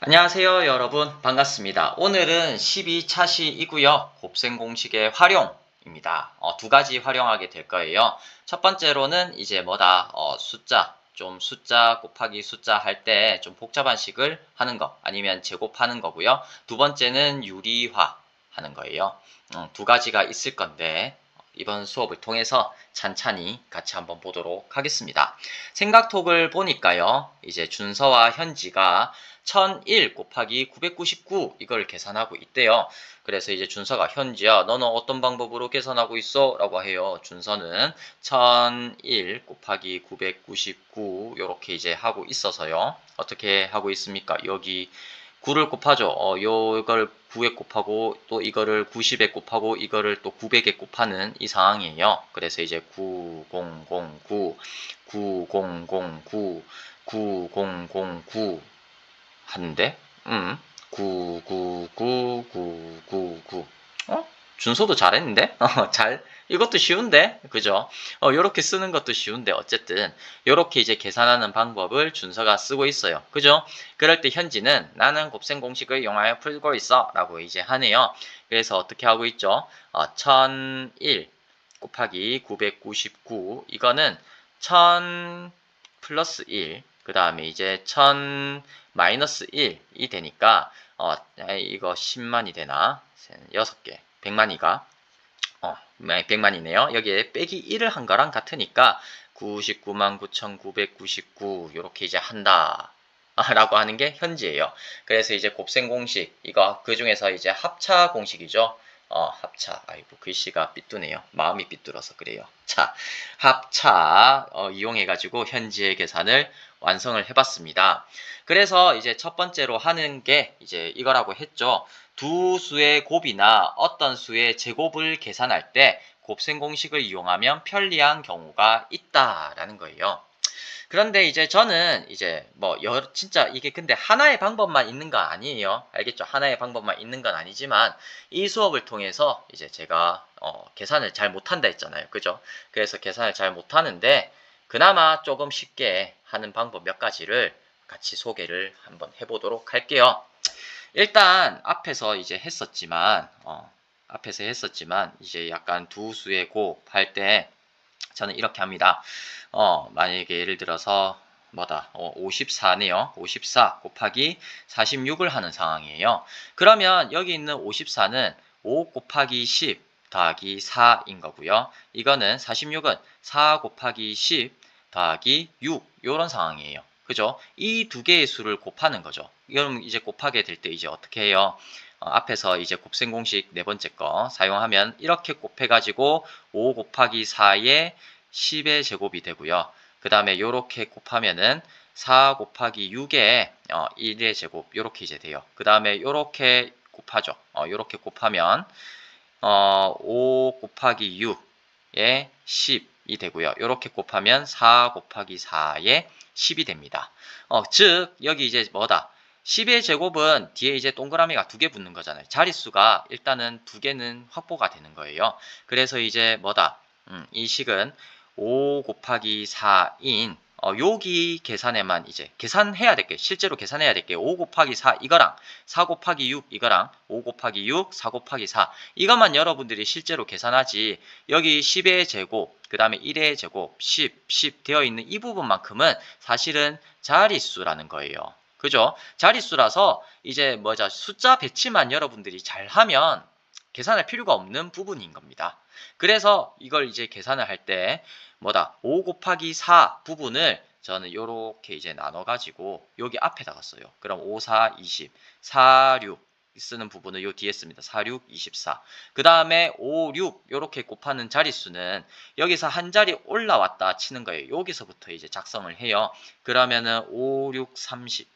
안녕하세요 여러분 반갑습니다. 오늘은 12차시이고요. 곱셈 공식의 활용입니다. 두 가지 활용하게 될 거예요. 첫 번째로는 이제 숫자 곱하기 숫자 할 때 좀 복잡한 식을 하는 거 아니면 제곱하는 거고요. 두 번째는 유리화 하는 거예요. 두 가지가 있을 건데 이번 수업을 통해서 찬찬히 같이 한번 보도록 하겠습니다. 생각톡을 보니까요. 이제 준서와 현지가 1001 곱하기 999 이걸 계산하고 있대요. 그래서 이제 준서가 현지야 너는 어떤 방법으로 계산하고 있어? 라고 해요. 준서는 1001 곱하기 999 이렇게 이제 하고 있어서요. 어떻게 하고 있습니까? 여기 9를 곱하죠. 요걸 9에 곱하고 또 이거를 90에 곱하고 이거를 또 900에 곱하는 이 상황이에요. 그래서 이제 9009 9009 9009 하는데 999999 준서도 잘했는데? 이것도 쉬운데? 그죠? 요렇게 쓰는 것도 쉬운데 어쨌든 요렇게 이제 계산하는 방법을 준서가 쓰고 있어요. 그죠? 그럴 때 현지는 나는 곱셈 공식을 이용하여 풀고 있어 라고 이제 하네요. 그래서 어떻게 하고 있죠? 1001 곱하기 999 이거는 1000 플러스 1 그 다음에 이제 1000 마이너스 1이 되니까 이거 10만이 되나? 6개 100만이가 100만이네요. 여기에 빼기 1을 한 거랑 같으니까 99만 9,999 이렇게 이제 한다. 라고 하는 게 현지예요. 그래서 이제 곱셈 공식 이거 그 중에서 이제 합차 공식이죠. 합차. 아이고 글씨가 삐뚤네요. 마음이 삐뚤어서 그래요. 자, 합차 이용해 가지고 현지의 계산을 완성을 해봤습니다. 그래서 이제 첫 번째로 하는 게 이제 이거라고 했죠. 두 수의 곱이나 어떤 수의 제곱을 계산할 때 곱셈 공식을 이용하면 편리한 경우가 있다라는 거예요. 그런데 이제 저는 이제 진짜 이게 근데 하나의 방법만 있는 건 아니에요. 알겠죠? 하나의 방법만 있는 건 아니지만 이 수업을 통해서 이제 제가 계산을 잘 못한다 했잖아요. 그죠? 그래서 계산을 잘 못하는데 그나마 조금 쉽게 하는 방법 몇 가지를 같이 소개를 한번 해보도록 할게요. 일단 앞에서 했었지만 이제 약간 두 수의 곱할 때 저는 이렇게 합니다. 만약에 예를 들어서 54네요. 54 곱하기 46을 하는 상황이에요. 그러면 여기 있는 54는 5 곱하기 10 더하기 4인 거고요. 이거는 46은 4 곱하기 10 더하기 6 이런 상황이에요. 그죠? 이 두 개의 수를 곱하는 거죠. 그럼 이제 곱하게 될 때 이제 어떻게 해요? 앞에서 이제 곱셈 공식 네 번째 거 사용하면 이렇게 곱해가지고 5 곱하기 4에 10의 제곱이 되고요. 그 다음에 이렇게 곱하면은 4 곱하기 6에 1의 제곱 이렇게 이제 돼요. 그 다음에 이렇게 곱하죠. 이렇게 곱하면 5 곱하기 6에 10이 되고요. 이렇게 곱하면 4 곱하기 4에 10이 됩니다. 즉 여기 이제 10의 제곱은 뒤에 이제 동그라미가 두 개 붙는 거잖아요. 자릿수가 일단은 두 개는 확보가 되는 거예요. 그래서 이제 이 식은 5 곱하기 4인 여기 계산에만 이제 계산해야 될 게 실제로 계산해야 될 게 5 곱하기 4 이거랑 4 곱하기 6 이거랑 5 곱하기 6 4 곱하기 4 이것만 여러분들이 실제로 계산하지 여기 10의 제곱 그 다음에 1의 제곱 10 되어 있는 이 부분만큼은 사실은 자릿수라는 거예요. 그죠? 자릿수라서 이제 숫자 배치만 여러분들이 잘하면 계산할 필요가 없는 부분인 겁니다. 그래서 이걸 이제 계산을 할 때 5 곱하기 4 부분을 저는 이렇게 이제 나눠가지고 여기 앞에다가 써요. 그럼 5, 4, 20, 4, 6 쓰는 부분을 요 뒤에 씁니다. 4, 6, 24. 그 다음에 5, 6 이렇게 곱하는 자릿수는 여기서 한 자리 올라왔다 치는 거예요. 여기서부터 이제 작성을 해요. 그러면은 5, 6, 30.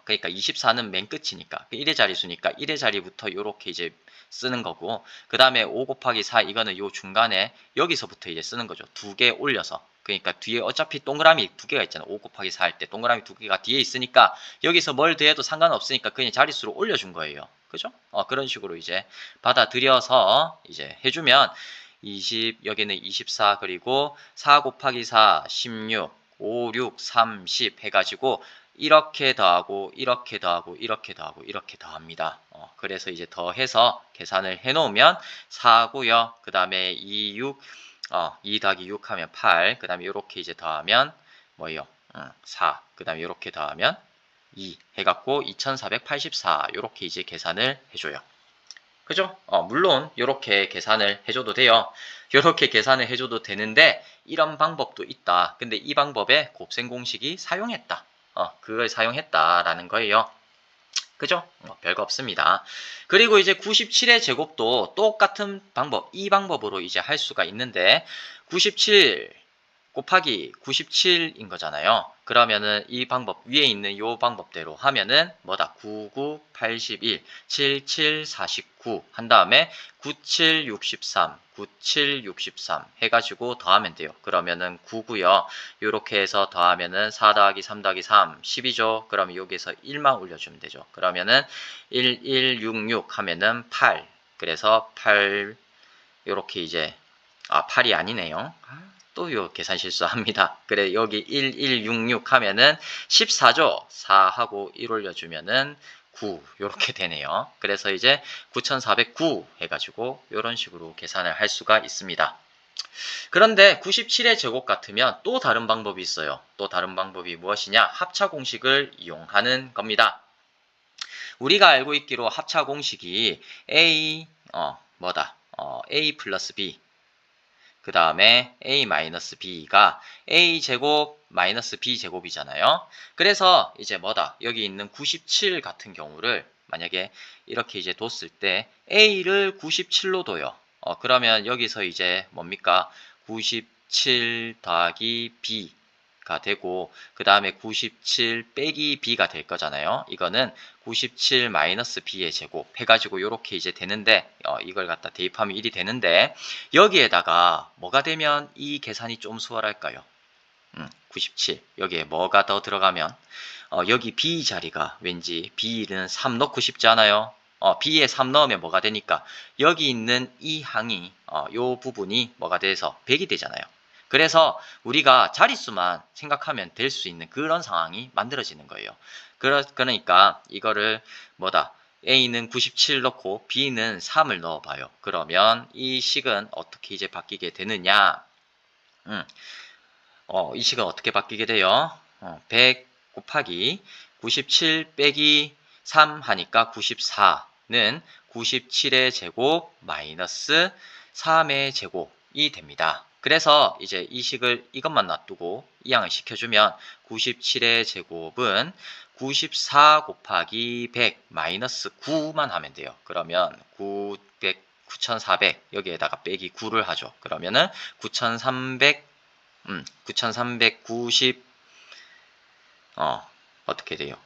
그러니까 24는 맨 끝이니까 1의 자리수니까 1의 자리부터 이렇게 이제 쓰는 거고 그 다음에 5 곱하기 4 이거는 요 중간에 여기서부터 이제 쓰는 거죠. 두 개 올려서 그러니까 뒤에 어차피 동그라미 두 개가 있잖아. 5 곱하기 4 할 때 동그라미 두 개가 뒤에 있으니까 여기서 뭘 더해도 상관없으니까 그냥 자릿수로 올려준 거예요. 그죠? 그런 식으로 이제 받아들여서 이제 해주면 20 여기는 24 그리고 4 곱하기 4 16 5, 6, 30 해가지고 이렇게 더하고 이렇게 더하고 이렇게 더하고 이렇게 더합니다. 그래서 이제 더해서 계산을 해 놓으면 4고요. 그 다음에 2, 6, 2 더하기 6 하면 8. 그 다음에 이렇게 이제 더하면 뭐예요? 4. 그 다음에 이렇게 더하면 2 해갖고 2484 이렇게 이제 계산을 해줘요. 그죠? 물론 이렇게 계산을 해줘도 돼요. 이렇게 계산을 해줘도 되는데 이런 방법도 있다. 근데 이 방법에 곱셈 공식이 사용했다. 그걸 사용했다라는 거예요. 그죠? 별거 없습니다. 그리고 이제 97의 제곱도 똑같은 방법, 이 방법으로 이제 할 수가 있는데 97 곱하기 97인 거잖아요. 그러면은 이 방법 위에 있는 이 방법대로 하면은 뭐다? 99, 81, 77, 49 한 다음에 97, 63, 97, 63 해가지고 더하면 돼요. 그러면은 9고요. 이렇게 해서 더하면은 4 더하기 3 더하기 3, 10이죠. 그러면 여기서 1만 올려주면 되죠. 그러면은 1, 1, 6, 6 하면은 8. 그래서 8 이렇게 이제 8이 아니네요. 또 요 계산 실수합니다. 그래 여기 1166 하면은 14죠. 4하고 1 올려주면은 9 이렇게 되네요. 그래서 이제 9409 해가지고 이런 식으로 계산을 할 수가 있습니다. 그런데 97의 제곱 같으면 또 다른 방법이 있어요. 또 다른 방법이 무엇이냐? 합차 공식을 이용하는 겁니다. 우리가 알고 있기로 합차 공식이 A A 플러스 B 그 다음에 a-b가 a제곱 마이너스 b제곱이잖아요. 그래서 이제 여기 있는 97 같은 경우를 만약에 이렇게 이제 뒀을 때 a를 97로 둬요. 그러면 여기서 이제 뭡니까? 97 더하기 b가 되고 그 다음에 97 빼기 b가 될 거잖아요. 이거는 97 마이너스 b의 제곱 해가지고 이렇게 이제 되는데 이걸 갖다 대입하면 1이 되는데 여기에다가 뭐가 되면 이 계산이 좀 수월할까요? 97 여기에 뭐가 더 들어가면 여기 b 자리가 왠지 b는 3 넣고 싶지 않아요? b에 3 넣으면 뭐가 되니까 여기 있는 이 항이 요 부분이 뭐가 돼서 100이 되잖아요. 그래서 우리가 자릿수만 생각하면 될 수 있는 그런 상황이 만들어지는 거예요. 그러니까 이거를 A는 97 넣고 B는 3을 넣어봐요. 그러면 이 식은 어떻게 이제 바뀌게 되느냐? 이 식은 어떻게 바뀌게 돼요? 100 곱하기 97 빼기 3 하니까 94는 97의 제곱 마이너스 3의 제곱이 됩니다. 그래서 이제 이 식을 이것만 놔두고 이항을 시켜주면 97의 제곱은 94 곱하기 100 마이너스 9만 하면 돼요. 그러면 900, 9400 여기에다가 빼기 9를 하죠. 그러면은 9390 어떻게 돼요?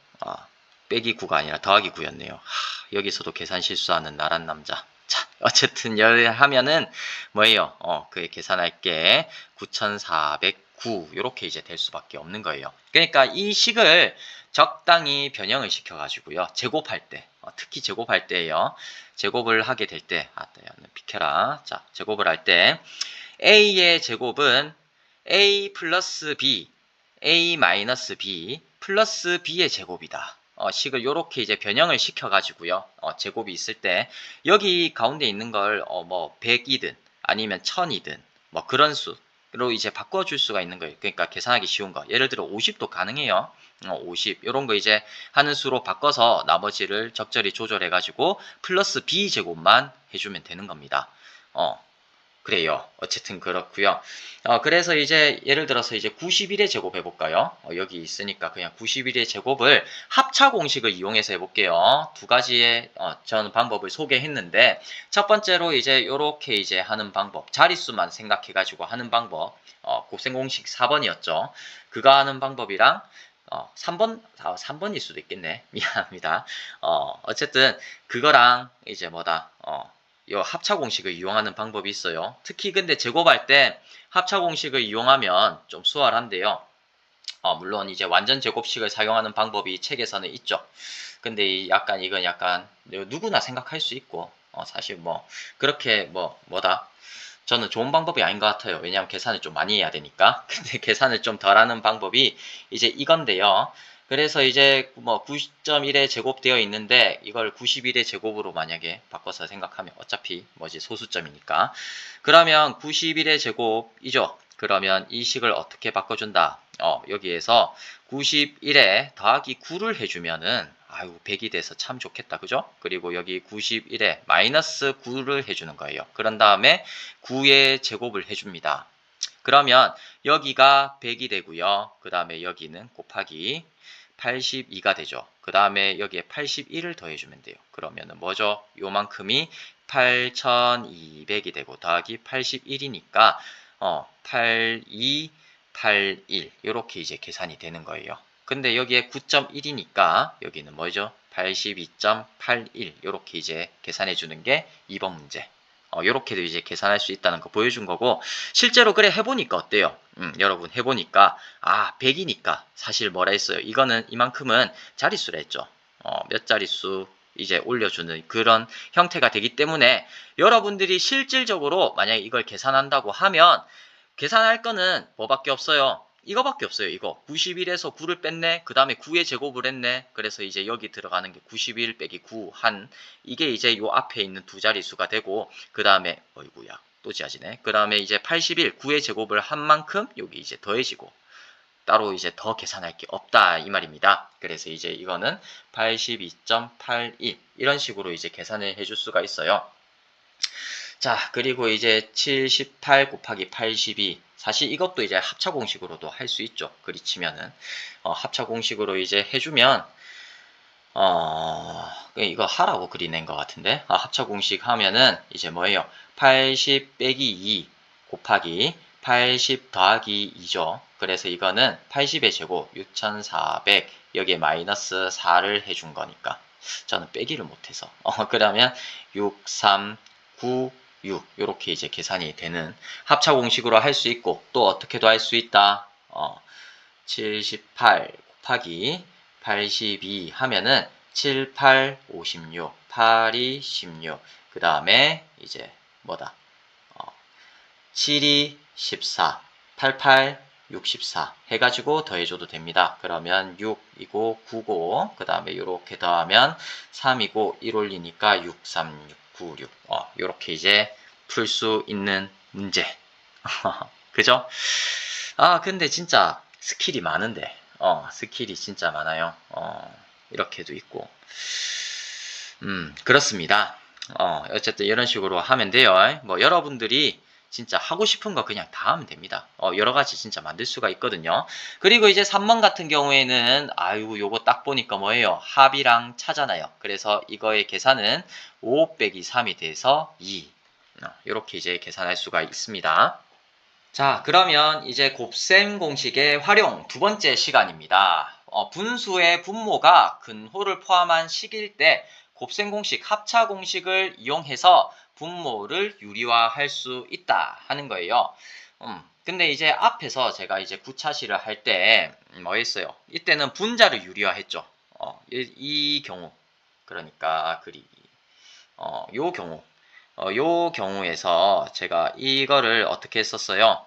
빼기 9가 아니라 더하기 9였네요. 여기서도 계산 실수하는 나란 남자. 자, 어쨌든 하면은 뭐예요? 그 계산할 게 9409 이렇게 이제 될 수밖에 없는 거예요. 그러니까 이 식을 적당히 변형을 시켜가지고요. 제곱할 때, 특히 제곱할 때예요. 제곱을 하게 될 때, 비켜라. 자, 제곱을 할 때 a의 제곱은 a 플러스 b, a 마이너스 b 플러스 b의 제곱이다. 식을 이렇게 이제 변형을 시켜가지고요. 제곱이 있을 때 여기 가운데 있는 걸 100이든 아니면 1000이든 뭐 그런 수로 이제 바꿔줄 수가 있는 거예요. 그러니까 계산하기 쉬운 거. 예를 들어 50도 가능해요. 50 이런 거 이제 하는 수로 바꿔서 나머지를 적절히 조절해가지고 플러스 b 제곱만 해주면 되는 겁니다. 그래요. 어쨌든 그렇고요. 그래서 이제 예를 들어서 이제 91의 제곱 해볼까요? 여기 있으니까 그냥 91의 제곱을 합차 공식을 이용해서 해볼게요. 두 가지의 저는 방법을 소개했는데 첫 번째로 이제 이렇게 이제 하는 방법, 자릿수만 생각해가지고 하는 방법, 곱셈 공식 4번이었죠. 그거 하는 방법이랑 3번일 수도 있겠네. 미안합니다. 어쨌든 그거랑 이제 이 합차 공식을 이용하는 방법이 있어요. 특히 근데 제곱할 때 합차 공식을 이용하면 좀 수월한데요. 물론 이제 완전 제곱식을 사용하는 방법이 책에서는 있죠. 근데 이건 약간 누구나 생각할 수 있고 사실 그렇게 저는 좋은 방법이 아닌 것 같아요. 왜냐하면 계산을 좀 많이 해야 되니까. 근데 계산을 좀 덜 하는 방법이 이제 이건데요. 그래서 이제 뭐 9.1에 제곱되어 있는데 이걸 91의 제곱으로 만약에 바꿔서 생각하면 어차피 뭐지 소수점이니까 그러면 91의 제곱이죠. 그러면 이 식을 어떻게 바꿔준다? 여기에서 91에 더하기 9를 해주면은 아유 100이 돼서 참 좋겠다. 그죠? 그리고 여기 91에 마이너스 9를 해주는 거예요. 그런 다음에 9의 제곱을 해줍니다. 그러면 여기가 100이 되고요. 그 다음에 여기는 곱하기 82가 되죠. 그 다음에 여기에 81을 더해주면 돼요. 그러면은 뭐죠? 요만큼이 8200이 되고 더하기 81이니까 82, 81 이렇게 이제 계산이 되는 거예요. 근데 여기에 9.1이니까 여기는 뭐죠? 82.81 이렇게 이제 계산해 주는 게 2번 문제. 이렇게도 이제 계산할 수 있다는 거 보여준 거고 실제로 그래 해보니까 어때요? 여러분 해보니까 100이니까 사실 뭐라 했어요? 이거는 이만큼은 자릿수라 했죠. 몇 자릿수 이제 올려주는 그런 형태가 되기 때문에 여러분들이 실질적으로 만약에 이걸 계산한다고 하면 계산할 거는 뭐밖에 없어요? 이거밖에 없어요. 이거 91에서 9를 뺐네. 그 다음에 9의 제곱을 했네. 그래서 이제 여기 들어가는 게 91 빼기 9 한 이게 이제 요 앞에 있는 두 자릿수가 되고 그 다음에 어이구야 또 지어지네. 그 다음에 이제 81 9의 제곱을 한 만큼 여기 이제 더해지고 따로 이제 더 계산할 게 없다 이 말입니다. 그래서 이제 이거는 82.81 이런 식으로 이제 계산을 해줄 수가 있어요. 자, 그리고 이제 78 곱하기 82. 사실 이것도 이제 합차 공식으로도 할 수 있죠. 그리 치면은. 합차 공식으로 이제 해주면, 이거 하라고 그리낸 것 같은데. 합차 공식 하면은 이제 뭐예요? 80 빼기 2 곱하기 80 더하기 2죠. 그래서 이거는 80의 제곱 6400 여기에 마이너스 4를 해준 거니까. 저는 빼기를 못해서. 그러면 6, 3, 9, 6 이렇게 이제 계산이 되는 합차 공식으로 할 수 있고 또 어떻게도 할 수 있다. 78 곱하기 82 하면은 7, 8, 56, 8이 16. 그 다음에 이제 뭐다? 7이 14, 88, 64 해가지고 더해줘도 됩니다. 그러면 6이고 9고 그 다음에 이렇게 더하면 3이고 1 올리니까 6, 3, 6, 9, 6 이렇게 이제 풀 수 있는 문제. 그죠? 근데 진짜 스킬이 많은데 스킬이 진짜 많아요. 이렇게도 있고 그렇습니다. 어쨌든 이런 식으로 하면 돼요. 뭐 여러분들이 진짜 하고 싶은 거 그냥 다 하면 됩니다. 여러 가지 진짜 만들 수가 있거든요. 그리고 이제 3번 같은 경우에는 아유 요거 딱 보니까 뭐예요? 합이랑 차잖아요. 그래서 이거의 계산은 5 빼기 3이 돼서 2 이렇게 이제 계산할 수가 있습니다. 자, 그러면 이제 곱셈 공식의 활용 두 번째 시간입니다. 분수의 분모가 근호를 포함한 식일 때 곱셈 공식, 합차 공식을 이용해서 분모를 유리화할 수 있다 하는 거예요. 근데 이제 앞에서 제가 이제 구차시를 할 때 뭐 했어요? 이때는 분자를 유리화했죠. 이 경우 그러니까 그리기 요 경우 요 경우에서 제가 이거를 어떻게 했었어요?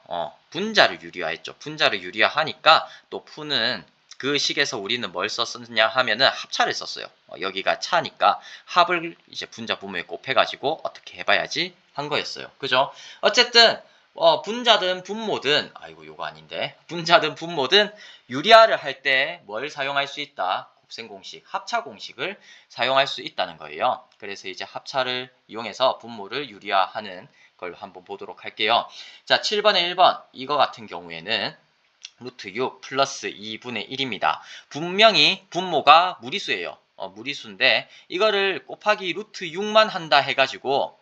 분자를 유리화했죠. 분자를 유리화하니까 또 푸는 그 식에서 우리는 뭘 썼느냐 하면은 합차를 썼어요. 여기가 차니까 합을 이제 분자 분모에 곱해가지고 어떻게 해봐야지 한 거였어요. 그죠? 어쨌든 분자든 분모든 아이고 요거 아닌데 분자든 분모든 유리화를 할 때 뭘 사용할 수 있다? 곱셈 공식, 합차 공식을 사용할 수 있다는 거예요. 그래서 이제 합차를 이용해서 분모를 유리화하는 걸 한번 보도록 할게요. 자, 7번에 1번 이거 같은 경우에는 루트 6 플러스 2분의 1입니다. 분명히 분모가 무리수예요. 무리수인데 이거를 곱하기 루트 6만 한다 해가지고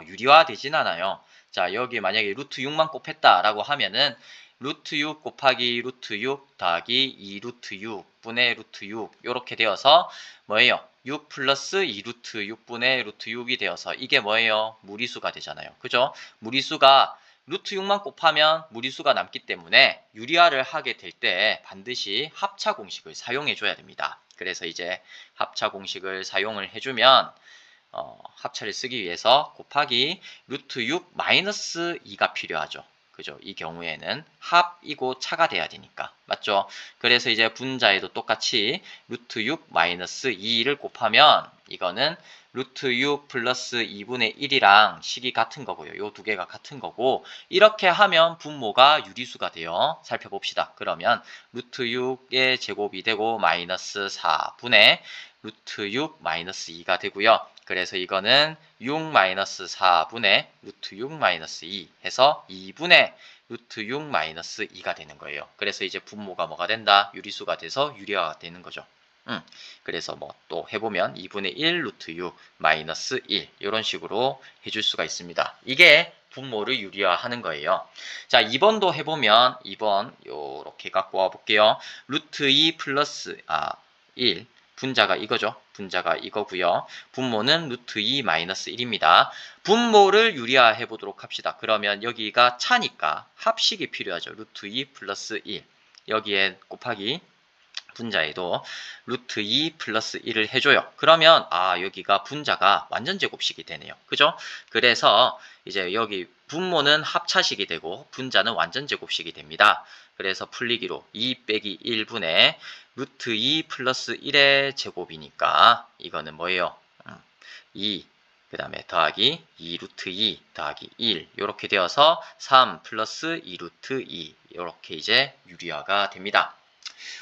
유리화 되진 않아요. 자, 여기 만약에 루트 6만 곱했다라고 하면은 루트 6 곱하기 루트 6 더하기 2 루트 6분의 루트 6 이렇게 되어서 뭐예요? 6 플러스 2 루트 6분의 루트 6이 되어서 이게 뭐예요? 무리수가 되잖아요. 그죠? 무리수가 루트 6만 곱하면 무리수가 남기 때문에 유리화를 하게 될 때 반드시 합차 공식을 사용해 줘야 됩니다. 그래서 이제 합차 공식을 사용을 해주면 합차를 쓰기 위해서 곱하기 루트 6 마이너스 2가 필요하죠. 그죠? 이 경우에는 합이고 차가 돼야 되니까. 맞죠? 그래서 이제 분자에도 똑같이 루트 6 마이너스 2를 곱하면 이거는 루트 6 플러스 2분의 1이랑 식이 같은 거고요. 요 두 개가 같은 거고 이렇게 하면 분모가 유리수가 돼요. 살펴봅시다. 그러면 루트 6의 제곱이 되고 마이너스 4분의 루트 6 마이너스 2가 되고요. 그래서 이거는 6 마이너스 4분의 루트 6 마이너스 2 해서 2분의 루트 6 마이너스 2가 되는 거예요. 그래서 이제 분모가 뭐가 된다? 유리수가 돼서 유리화가 되는 거죠. 그래서 뭐 또 해보면 2분의 1 루트 6 마이너스 1 이런 식으로 해줄 수가 있습니다. 이게 분모를 유리화하는 거예요. 자, 2번도 해보면 2번 요렇게 갖고 와볼게요. 루트 2 플러스 1 분자가 이거죠. 분자가 이거고요. 분모는 루트 2 마이너스 1입니다. 분모를 유리화해 보도록 합시다. 그러면 여기가 차니까 합식이 필요하죠. 루트 2 플러스 1 여기에 곱하기 분자에도 루트 2 플러스 1을 해줘요. 그러면 여기가 분자가 완전 제곱식이 되네요. 그죠? 그래서 이제 여기 분모는 합차식이 되고 분자는 완전 제곱식이 됩니다. 그래서 풀리기로 2 빼기 1분의 루트 2 플러스 1의 제곱이니까 이거는 뭐예요? 2 그 다음에 더하기 2 루트 2 더하기 1 이렇게 되어서 3 플러스 2 루트 2 이렇게 이제 유리화가 됩니다.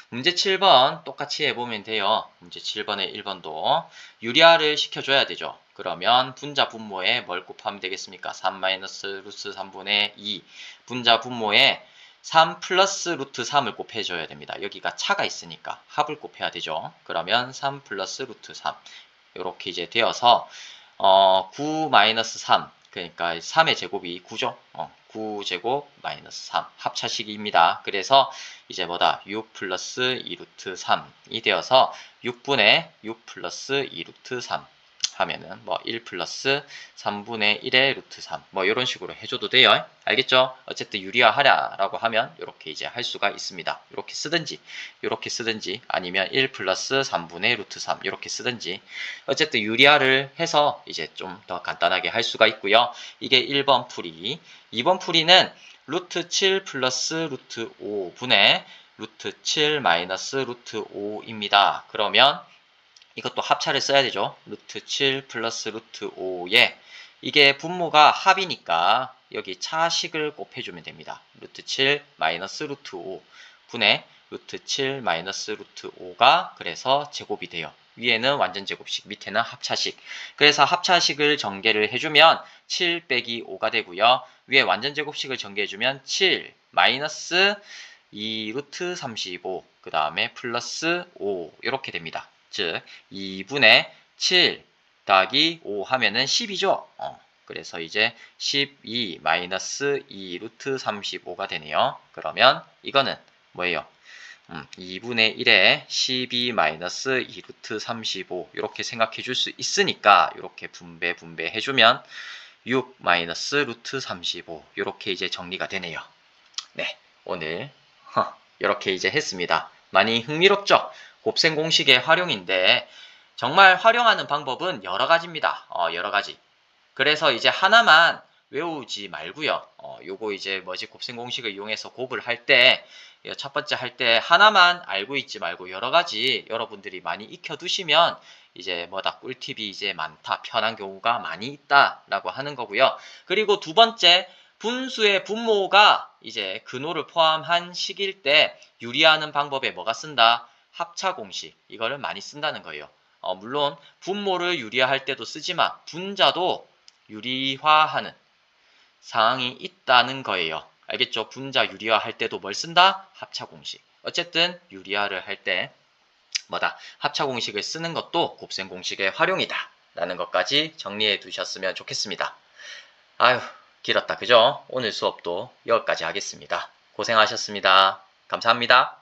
문제 7번 똑같이 해보면 돼요. 문제 7번에 1번도 유리화를 시켜줘야 되죠. 그러면 분자 분모에 뭘 곱하면 되겠습니까? 3 마이너스 루트 3분의 2 분자 분모에 3 플러스 루트 3을 곱해줘야 됩니다. 여기가 차가 있으니까 합을 곱해야 되죠. 그러면 3 플러스 루트 3 이렇게 이제 되어서 9 마이너스 3 그러니까 3의 제곱이 9죠. 9제곱 마이너스 3 합차식입니다. 그래서 이제 뭐다? 6 플러스 2 루트 3이 되어서 6분의 6 플러스 2 루트 3 하면은 뭐 1 플러스 3분의 1의 루트 3 뭐 이런 식으로 해줘도 돼요. 알겠죠? 어쨌든 유리화하라라고 하면 이렇게 이제 할 수가 있습니다. 이렇게 쓰든지 아니면 1 플러스 3분의 루트 3 이렇게 쓰든지 어쨌든 유리화를 해서 이제 좀 더 간단하게 할 수가 있고요. 이게 1번 풀이 2번 풀이는 루트 7 플러스 루트 5분의 루트 7 마이너스 루트 5입니다. 그러면 이것도 합차를 써야 되죠. 루트 7 플러스 루트 5에 이게 분모가 합이니까 여기 차식을 곱해주면 됩니다. 루트 7 마이너스 루트 5 분의 루트 7 마이너스 루트 5가 그래서 제곱이 돼요. 위에는 완전 제곱식, 밑에는 합차식. 그래서 합차식을 전개를 해주면 7 빼기 5가 되고요. 위에 완전 제곱식을 전개해주면 7 마이너스 2 루트 35, 그 다음에 플러스 5 이렇게 됩니다. 즉 2분의 7 더하기 5 하면은 10이죠. 그래서 이제 12 마이너스 2 루트 35가 되네요. 그러면 이거는 뭐예요? 2분의 1에 12 마이너스 2 루트 35 이렇게 생각해 줄 수 있으니까 이렇게 분배 해주면 6 마이너스 루트 35 이렇게 이제 정리가 되네요. 네, 오늘 이렇게 이제 했습니다. 많이 흥미롭죠? 곱셈 공식의 활용인데 정말 활용하는 방법은 여러 가지입니다. 여러 가지. 그래서 이제 하나만 외우지 말고요. 요거 이제 곱셈 공식을 이용해서 곱을 할 때, 첫 번째 할 때 하나만 알고 있지 말고 여러 가지 여러분들이 많이 익혀두시면 이제 꿀팁이 이제 많다, 편한 경우가 많이 있다라고 하는 거고요. 그리고 두 번째, 분수의 분모가 이제 근호를 포함한 식일 때 유리하는 방법에 뭐가 쓴다? 합차 공식. 이거를 많이 쓴다는 거예요. 물론 분모를 유리화할 때도 쓰지만 분자도 유리화하는 상황이 있다는 거예요. 알겠죠? 분자 유리화할 때도 뭘 쓴다? 합차 공식. 어쨌든 유리화를 할 때 합차 공식을 쓰는 것도 곱셈 공식의 활용이다 라는 것까지 정리해 두셨으면 좋겠습니다. 아유, 길었다. 그죠? 오늘 수업도 여기까지 하겠습니다. 고생하셨습니다. 감사합니다.